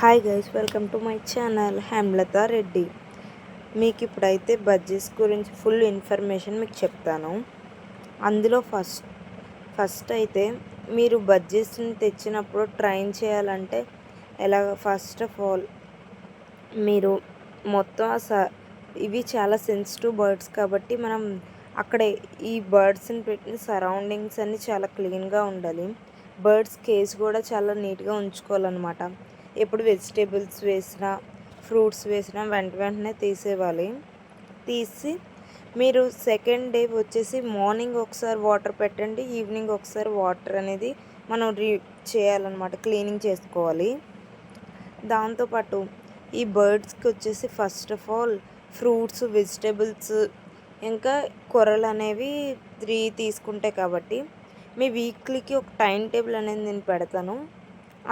Hi guys, welcome to my channel Hemalatha Reddy. మీకు ఇప్పుడైతే budgets గురించి ఫుల్ ఇన్ఫర్మేషన్ మీకు చెప్తాను. అందులో ఫస్ట్ అయితే మీరు బడ్జెట్స్ని తెచ్చినప్పుడు ట్రైన్ చేయాలంటే ఫస్ట్ ఆఫ్ ఆల్ మీరు మొత్తం ఇవి చాలా సెన్సిటివ్ బర్డ్స్ కాబట్టి మనం అక్కడే ఈ బర్డ్స్ని పెట్టిన సరౌండింగ్స్ అన్నీ చాలా క్లీన్గా ఉండాలి. బర్డ్స్ కేజ్ కూడా చాలా నీట్గా ఉంచుకోవాలన్నమాట. ఎప్పుడు వెజిటేబుల్స్ వేసినా ఫ్రూట్స్ వేసినా వెంటనే తీసేవాలి. తీసి మీరు సెకండ్ డే వచ్చేసి మార్నింగ్ ఒకసారి వాటర్ పెట్టండి, ఈవినింగ్ ఒకసారి వాటర్ అనేది మనం చేయాలన్నమాట, క్లీనింగ్ చేసుకోవాలి. దాంతోపాటు ఈ బర్డ్స్కి వచ్చేసి first of all fruits, vegetables ఇంకా కూరలు అనేవి 3 తీసుకుంటాయి కాబట్టి మీ వీక్లీకి ఒక టైం టేబుల్ అనేది నేను పెడతాను.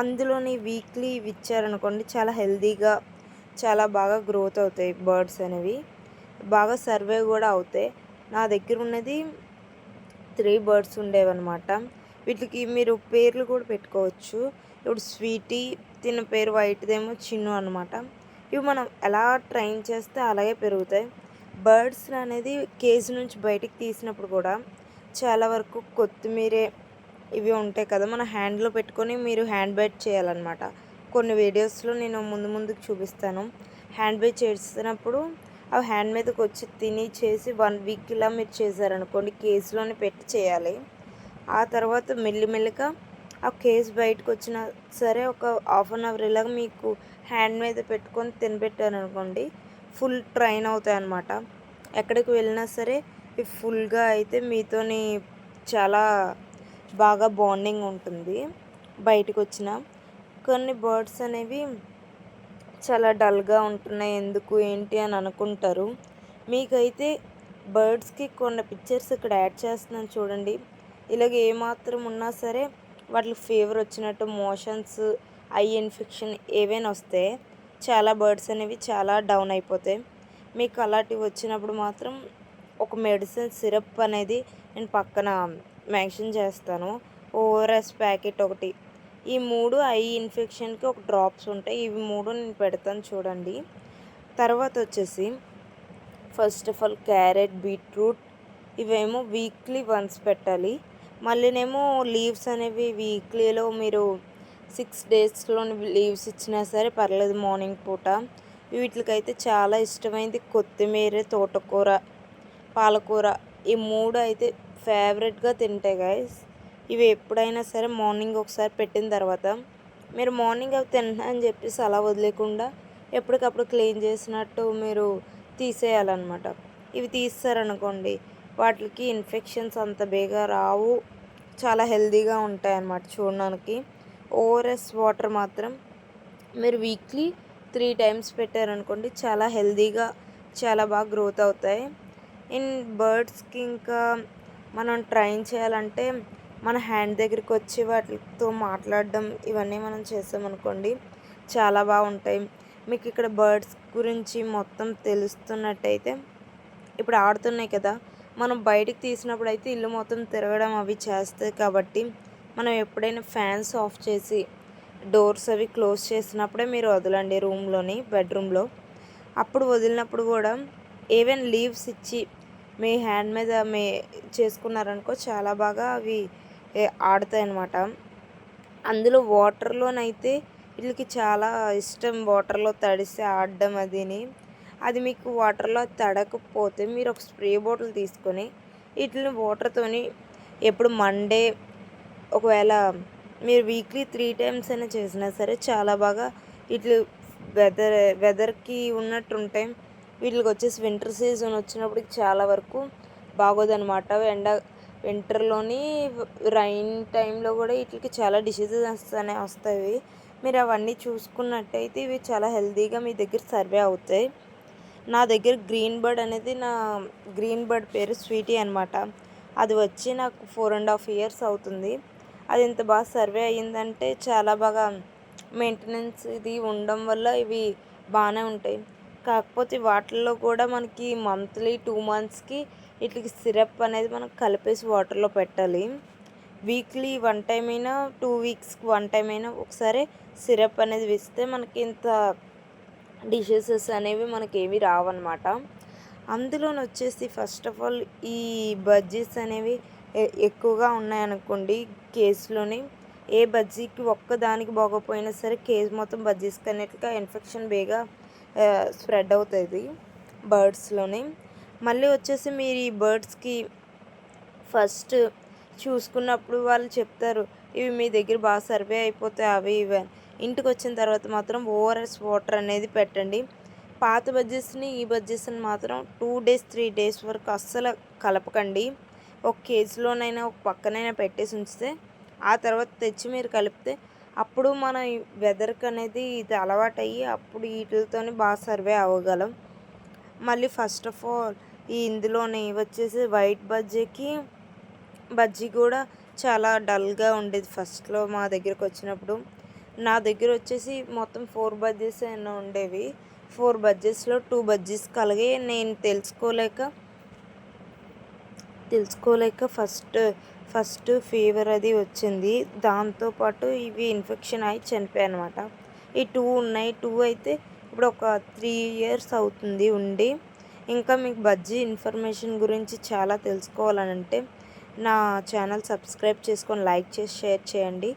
అందులోని వీక్లీ ఇవి ఇచ్చారనుకోండి చాలా హెల్తీగా చాలా బాగా గ్రోత్ అవుతాయి. బర్డ్స్ అనేవి బాగా సర్వే కూడా అవుతాయి. నా దగ్గర ఉన్నది 3 బర్డ్స్ ఉండేవన్నమాట. వీటికి మీరు పేర్లు కూడా పెట్టుకోవచ్చు. ఇప్పుడు స్వీటీ, తిన పేరు వైట్దేమో చిన్ను అనమాట. ఇవి మనం ఎలా ట్రైన్ చేస్తే అలాగే పెరుగుతాయి. బర్డ్స్ అనేది కేజ్ నుంచి బయటికి తీసినప్పుడు కూడా చాలా వరకు కొత్తిమీరే ఇవి ఉంటాయి కదా, మన హ్యాండ్లో పెట్టుకొని మీరు హ్యాండ్ బైట్ చేయాలన్నమాట. కొన్ని వీడియోస్లో నేను ముందుకు చూపిస్తాను. హ్యాండ్ బైట్ చేసినప్పుడు ఆ హ్యాండ్ మీదకి వచ్చి తిని చేసి 1 వీక్ ఇలా మీరు చేశారనుకోండి, కేజ్లోనే పెట్టి చేయాలి. ఆ తర్వాత మెల్లిమెల్లిగా ఆ కేజ్ బయటకు వచ్చినా సరే ఒక ½ ఇలాగ మీకు హ్యాండ్ మీద పెట్టుకొని తినబెట్టారనుకోండి, ఫుల్ ట్రైన్ అవుతాయి అన్నమాట. ఎక్కడికి వెళ్ళినా సరే ఇవి ఫుల్గా అయితే మీతోని చాలా బాగా బాండింగ్ ఉంటుంది. బయటకు వచ్చిన కొన్ని బర్డ్స్ అనేవి చాలా డల్గా ఉంటున్నాయి, ఎందుకు ఏంటి అని అనుకుంటారు. మీకైతే బర్డ్స్కి కొన్ని పిక్చర్స్ ఇక్కడ యాడ్ చేస్తున్నాను చూడండి. ఇలాగ ఏమాత్రం ఉన్నా సరే వాటికి ఫీవర్ వచ్చినట్టు, మోషన్స్, ఐ ఇన్ఫెక్షన్ ఏవైనా వస్తే చాలా బర్డ్స్ అనేవి చాలా డౌన్ అయిపోతాయి. మీకు అలాంటివి వచ్చినప్పుడు మాత్రం ఒక మెడిసిన్ సిరప్ అనేది నేను పక్కన మెన్షన్ చేస్తాను. ఓఆర్ఎస్ ప్యాకెట్ ఒకటి, ఈ 3 ఐ ఇన్ఫెక్షన్కి ఒక డ్రాప్స్ ఉంటాయి. ఇవి 3 నేను పెడతాను చూడండి. తర్వాత వచ్చేసి first of all carrot, beetroot ఇవేమో వీక్లీ వన్స్ పెట్టాలి. మళ్ళీనేమో లీవ్స్ అనేవి వీక్లీలో మీరు 6 డేస్లో లీవ్స్ ఇచ్చినా సరే పర్లేదు మార్నింగ్ పూట. వీటికైతే చాలా ఇష్టమైంది కొత్తిమీర, తోటకూర, పాలకూర, ఈ 3 అయితే ఫేవరెట్గా తింటాయి గైస్. ఇవి ఎప్పుడైనా సరే మార్నింగ్ ఒకసారి పెట్టిన తర్వాత మీరు మార్నింగ్ అవి తింటున్నా అని చెప్పేసి అలా వదిలేకుండా ఎప్పటికప్పుడు క్లీన్ చేసినట్టు మీరు తీసేయాలన్నమాట. ఇవి తీస్తారనుకోండి వాటికి ఇన్ఫెక్షన్స్ అంత బేగా రావు, చాలా హెల్తీగా ఉంటాయి అన్నమాట చూడడానికి. ఓఆర్ఎస్ వాటర్ మాత్రం మీరు వీక్లీ 3 టైమ్స్ పెట్టారనుకోండి చాలా హెల్తీగా చాలా బాగా గ్రోత్ అవుతాయి. ఇన్ బర్డ్స్కి ఇంకా మనం ట్రైన్ చేయాలంటే మన హ్యాండ్ దగ్గరికి వచ్చి వాటితో మాట్లాడడం ఇవన్నీ మనం చేసామనుకోండి చాలా బాగుంటాయి. మీకు ఇక్కడ బర్డ్స్ గురించి మొత్తం తెలుస్తున్నట్టయితే ఇప్పుడు ఆడుతున్నాయి కదా, మనం బయటికి తీసినప్పుడు అయితే ఇల్లు మొత్తం తిరగడం అవి చేస్తాయి కాబట్టి మనం ఎప్పుడైనా ఫ్యాన్స్ ఆఫ్ చేసి డోర్స్ అవి క్లోజ్ చేసినప్పుడే మీరు వదలండి రూమ్లోని, బెడ్రూమ్లో. అప్పుడు వదిలినప్పుడు కూడా ఈవెన్ లీవ్స్ ఇచ్చి మీ హ్యాండ్ మీద చేసుకున్నారనుకో చాలా బాగా అవి ఆడతాయి అన్నమాట. అందులో వాటర్లోనైతే వీళ్ళకి చాలా ఇష్టం, వాటర్లో తడిసి ఆడడం అదిని. అది మీకు వాటర్లో తడకపోతే మీరు ఒక స్ప్రే బాటిల్ తీసుకొని వీటిని వాటర్తోని ఎప్పుడు మండే ఒకవేళ మీరు వీక్లీ 3 టైమ్స్ అయినా చేసినా సరే చాలా బాగా ఇట్లు వెదర్కి ఉన్నట్టు ఉంటాయి. వీటికి వచ్చేసి వింటర్ సీజన్ వచ్చినప్పటికి చాలా వరకు బాగోదన్నమాట. వింటర్లోని రైన్ టైంలో కూడా వీటికి చాలా డిసీజెస్ అనేవి వస్తాయి. మీరు అవన్నీ చూసుకున్నట్టయితే ఇవి చాలా హెల్తీగా మీ దగ్గర సర్వే అవుతాయి. నా దగ్గర గ్రీన్ బర్డ్ అనేది, నా గ్రీన్ బర్డ్ పేరు స్వీటీ అనమాట. అది వచ్చి నాకు 4.5 years అవుతుంది. అది ఇంత బాగా సర్వే అయ్యిందంటే చాలా బాగా మెయింటెనెన్స్ ఇది ఉండడం వల్ల ఇవి బాగానే ఉంటాయి. కాకపోతే వాటిల్లో కూడా మనకి మంత్లీ 2 monthsకి వీటికి సిరప్ అనేది మనం కలిపేసి వాటర్లో పెట్టాలి. వీక్లీ 1 టైమ్ అయినా 2 వీక్స్‌కి 1 టైమ్ అయినా ఒకసారి సిరప్ అనేది ఇస్తే మనకి ఇంత డిసీజెస్ అనేవి మనకేవి రావన్నమాట. అందులోనొచ్చేసి ఫస్ట్ ఆఫ్ ఆల్ ఈ బజ్జీస్ అనేవి ఎక్కువగా ఉన్నాయనుకోండి కేస్‌లోని, ఏ బజ్జీకి ఒక్కదానికి బాగోపోయినా సరే కేస్ మొత్తం బజ్జీస్‌కి అన్నిటికి ఇన్ఫెక్షన్ బేగా స్ప్రెడ్ అవుతది బర్డ్స్‌లోని. మళ్ళీ వచ్చేసి మీరు ఈ బర్డ్స్‌కి ఫస్ట్ చూసుకున్నప్పుడు వాళ్ళు చెప్తారు, ఇవి మీ దగ్గర బాగా సర్వే అయిపోతాయి అవి ఇవి అని. ఇంటికొచ్చిన తర్వాత మాత్రం ఓఆర్ఎస్ వాటర్ అనేది పెట్టండి. పాత బజ్జీస్‌ని, ఈ బజ్జీస్‌ని మాత్రం 2 డేస్, 3 డేస్ వరకు అస్సలు కలపకండి. ఒక కేజ్‌లోనైనా ఒక పక్కనైనా పెట్టేసి ఉంచితే, ఆ తర్వాత తెచ్చి మీరు కలిపితే అప్పుడు మన ఈ వెదర్‌కి అనేది ఇది అలవాటయ్యి అప్పుడు ఈటిలతోని బాగా సర్వే అవ్వగలం. మళ్ళీ ఫస్ట్ ఆఫ్ ఆల్ ఈ ఇందులోని వచ్చేసి వైట్ బజ్జీ కూడా చాలా డల్‌గా ఉండేది ఫస్ట్‌లో మా దగ్గరకొచ్చినప్పుడు. నా దగ్గరొచ్చేసి మొత్తం 4 బజ్జీస్ ఎన్నో ఉండేవి. 4 బజ్జీస్‌లో 2 బజ్జీస్ కలిగి నేను తెలుసుకోలేక ఫస్ట్ ఫీవర్ అది వచ్చింది. దాంతో పాటు ఇవి ఇన్ఫెక్షన్ అయ్యి చనిపోయాయనమాట. ఈ 2 ఉన్నాయి. 2 అయితే ఇప్పుడు ఒక 3 ఇయర్స్ అవుతుంది ఉండి. ఇంకా మీకు బజ్జీ ఇన్ఫర్మేషన్ గురించి చాలా తెలుసుకోవాలనంటే నా ఛానల్ సబ్స్క్రైబ్ చేసుకొని లైక్ చేసి షేర్ చేయండి.